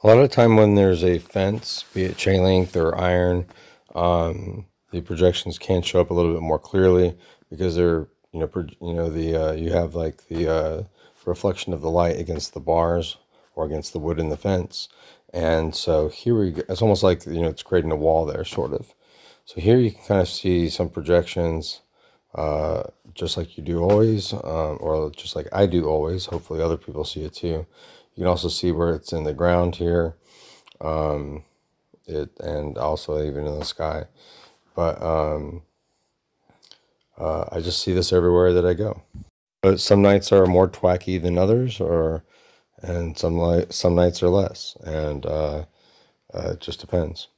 A lot of the time when there's a fence, be it chain link or iron, the projections can show up a little bit more clearly because they're, you have like the reflection of the light against the bars or against the wood in the fence. And so here we go. It's almost like, it's creating a wall there, sort of. So here you can kind of see some projections, just like you do always, or just like I do always. Hopefully other people see it too. You can also see where it's in the ground here, and also even in the sky. But I just see this everywhere that I go. But some nights are more twacky than others, and some nights are less, and it just depends.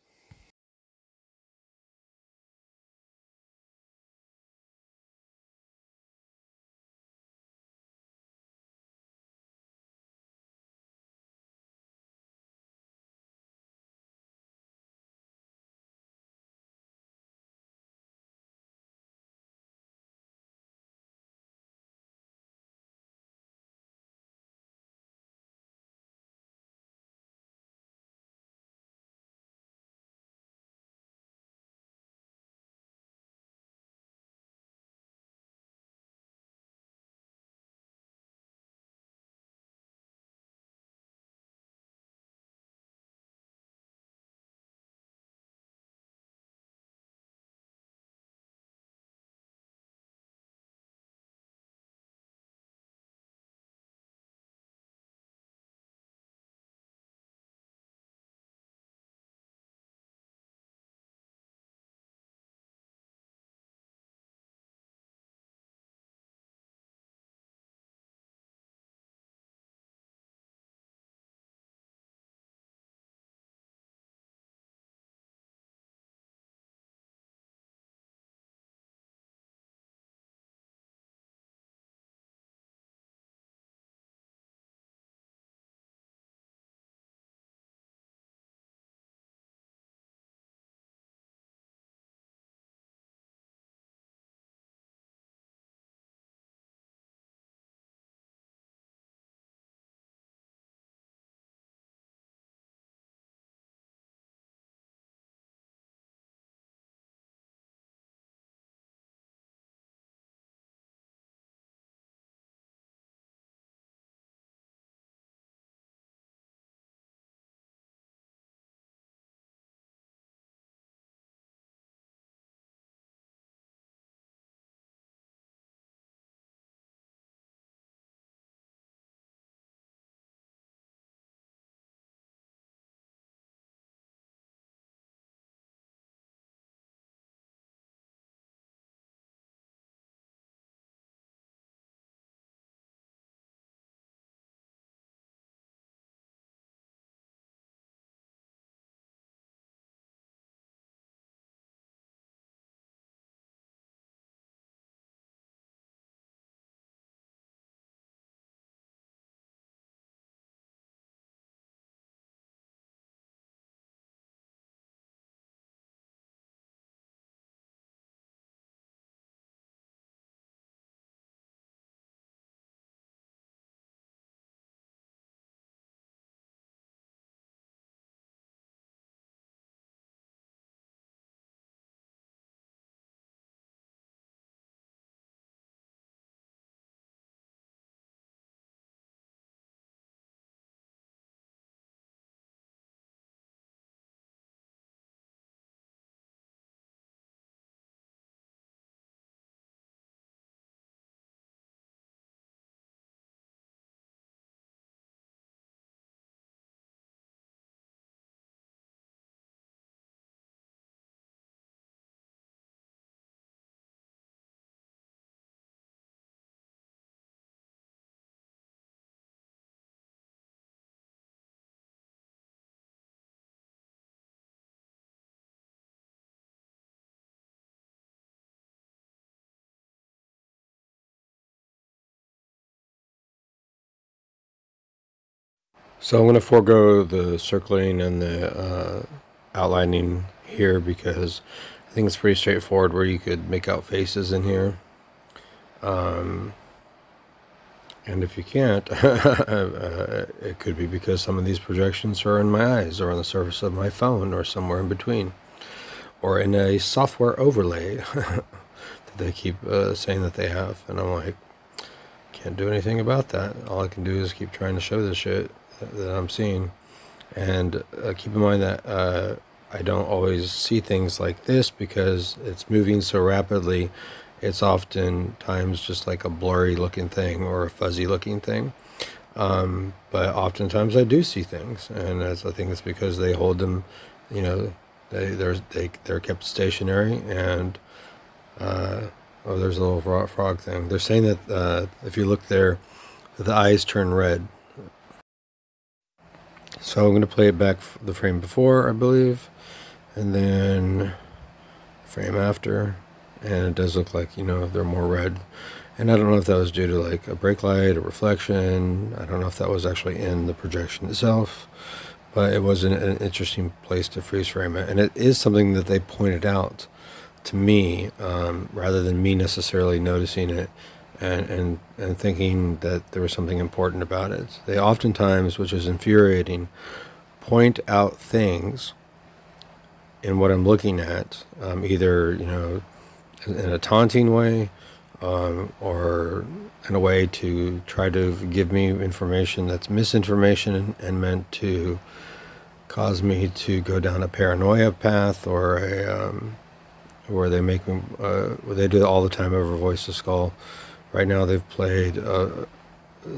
So I'm going to forego the circling and the outlining here because I think it's pretty straightforward where you could make out faces in here. And if you can't, it could be because some of these projections are in my eyes or on the surface of my phone or somewhere in between, or in a software overlay that they keep saying that they have. And I'm like, can't do anything about that. All I can do is keep trying to show this shit that I'm seeing. And keep in mind that I don't always see things like this because it's moving so rapidly. It's oftentimes just like a blurry looking thing or a fuzzy looking thing. But oftentimes I do see things, and I think it's because they hold them, you know, they're kept stationary. And oh, there's a little frog thing. They're saying that if you look there, the eyes turn red. So I'm going to play it back the frame before, I believe, and then frame after, and it does look like, you know, they're more red. And I don't know if that was due to like a brake light or reflection. I don't know if that was actually in the projection itself, but it was an interesting place to freeze frame it. And it is something that they pointed out to me, rather than me necessarily noticing it and thinking that there was something important about it. They oftentimes, which is infuriating, point out things in what I'm looking at, either, you know, in a taunting way, or in a way to try to give me information that's misinformation and meant to cause me to go down a paranoia path, or a where they make me, they do it all the time over Voice of Skull. Right now they've played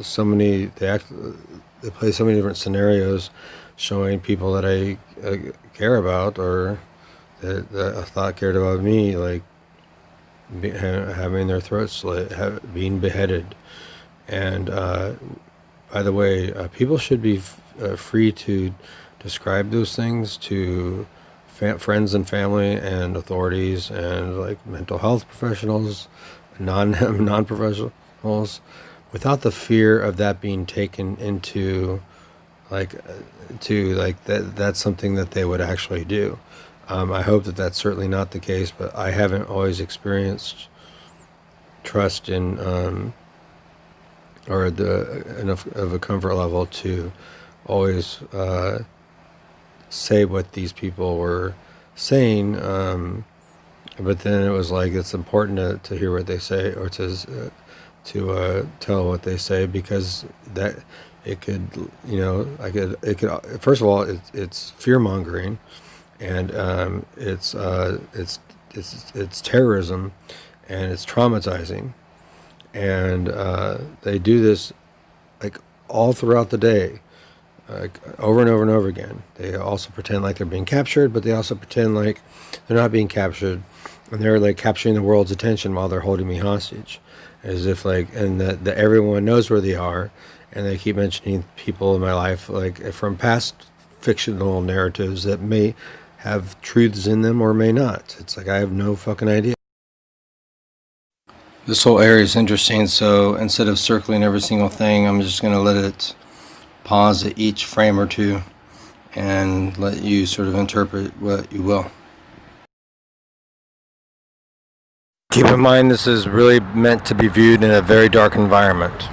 so many, they play so many different scenarios showing people that I care about, or that I thought cared about me, like having their throats slit, being beheaded. And by the way, people should be free to describe those things to friends and family and authorities and like mental health professionals, non-professionals, without the fear of that being taken into like to like that's something that they would actually do. I hope that that's certainly not the case, but I haven't always experienced trust in or the enough of a comfort level to always say what these people were saying. But then it was like it's important to hear what they say, or to tell what they say, because that it could, you know, it could, first of all, it's fear mongering, and it's terrorism, and it's traumatizing, and they do this like all throughout the day, over and over and over again. They also pretend like they're being captured, but they also pretend like they're not being captured, and they're like capturing the world's attention while they're holding me hostage, as if like, and that everyone knows where they are, and they keep mentioning people in my life, like from past fictional narratives that may have truths in them or may not. It's like I have no fucking idea. This whole area is interesting, so instead of circling every single thing, I'm just going to let it pause at each frame or two and let you sort of interpret what you will. Keep in mind, this is really meant to be viewed in a very dark environment.